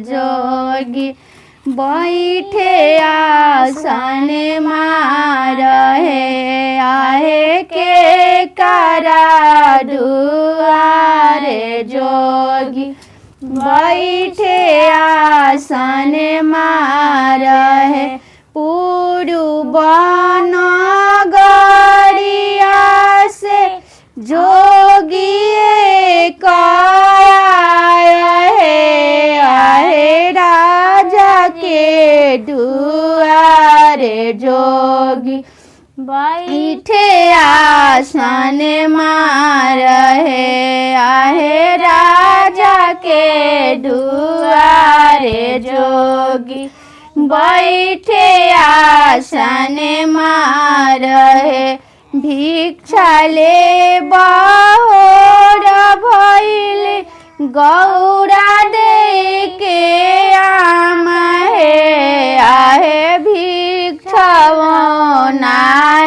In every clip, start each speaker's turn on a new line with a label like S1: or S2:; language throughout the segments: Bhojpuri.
S1: जोगी बैठे आसन रहे आहे के करा दुआरे जोगी बैठे आसन रहे पूर्व नगरिया से जोगी आहे राजा के दुआरे जोगी बैठे आसन रहे आहे राजा के दुआरे जोगी बैठे आसन रहे भिक्षा ले बहोर भइल गौरा दे के आम आहे भिक्षा ना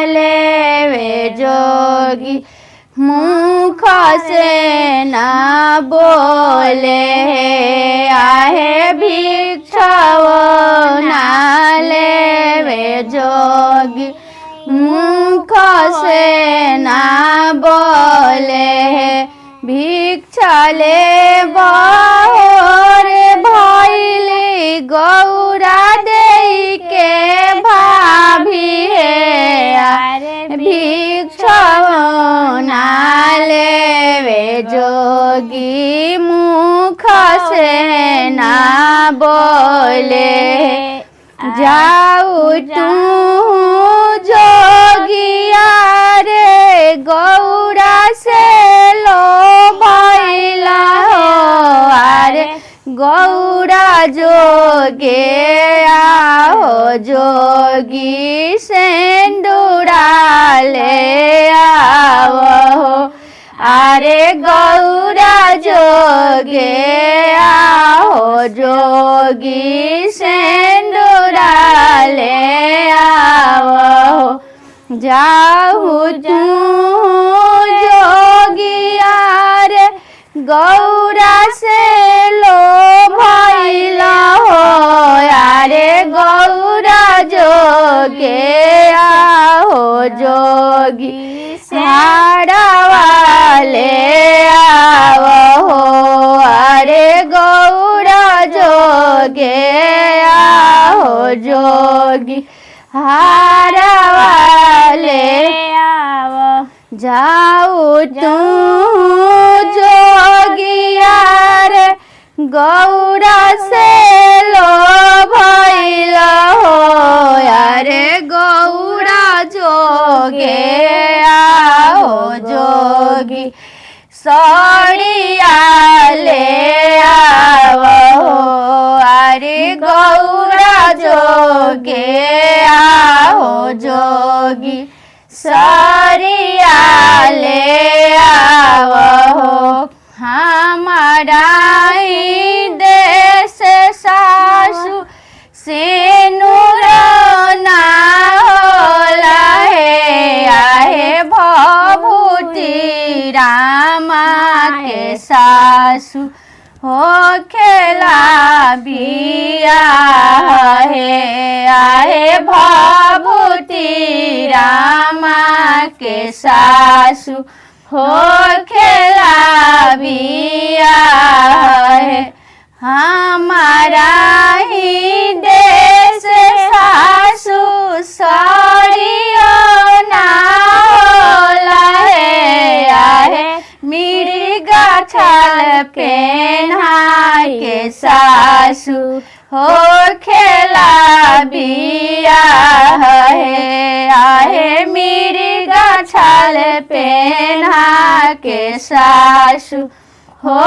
S1: लेवे जोगी मुख से न बोले आहे भिक्षा ना लेवे जोगी मुख से न बोले भिक्षा ले बहोर भइल गौरा दे के भाभी भिक्षा ना लेवे जोगी मुख से न बोले जाऊ तू जोगिया रे गौरा से लो भइला हो अरे गौरा जोगे आओ जोगी सेंदूरा ले आओ अरे गौरा जोगे आओ जोगी सेंदूरा ले आओ जाऊ तू जोगिया रे गौरा से लो भइला हो अरे गौरा जोगे आओ जोगी हाड़ावाले आओ अरे गौरा जोगे आओ जोगी हाड़ावाले आओ जाऊ तू जोगिया रे गौरा से लो भइला हो अरे गौरा जोगे आओ जोगी सड़िया ले आओ अरे गौरा जोगे आओ जोगी सरिया ले आओ हमारा ही देश सासु से नूर ना होला आहे भभूति रामा के सासु हो खेला बिया है आहे भभूति रामा के सासु हो खेला बिया है हमारा ही देश सासु सड़ियो ना होला आहे मिर्गा छाल पेन्हाय के सासु हो खेला बिया है आहे मिर्गा छाल पेन्हा के सासु हो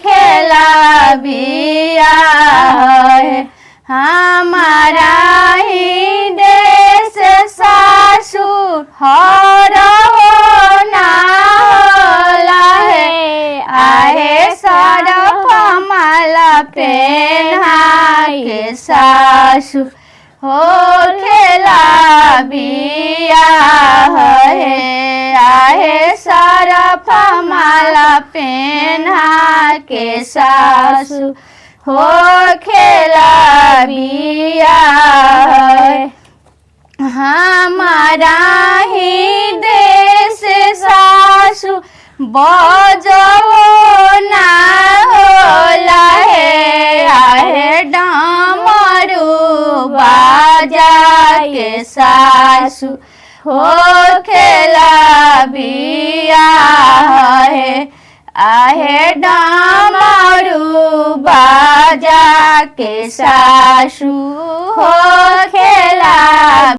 S1: खेला बिया है हमारा ही देश सासु हर हो ना होला है आहे सरफ माला पेन्हा के सासु हो खेला बिया है आहे सरफ माला पेन्हा के सासु हो खेला बियाह हमारा ही देश सासु बजो ना होला है आहे डमरू बाजा के सासु हो खेला बियाह है आहे डमरू बाजा के सासु हो खेला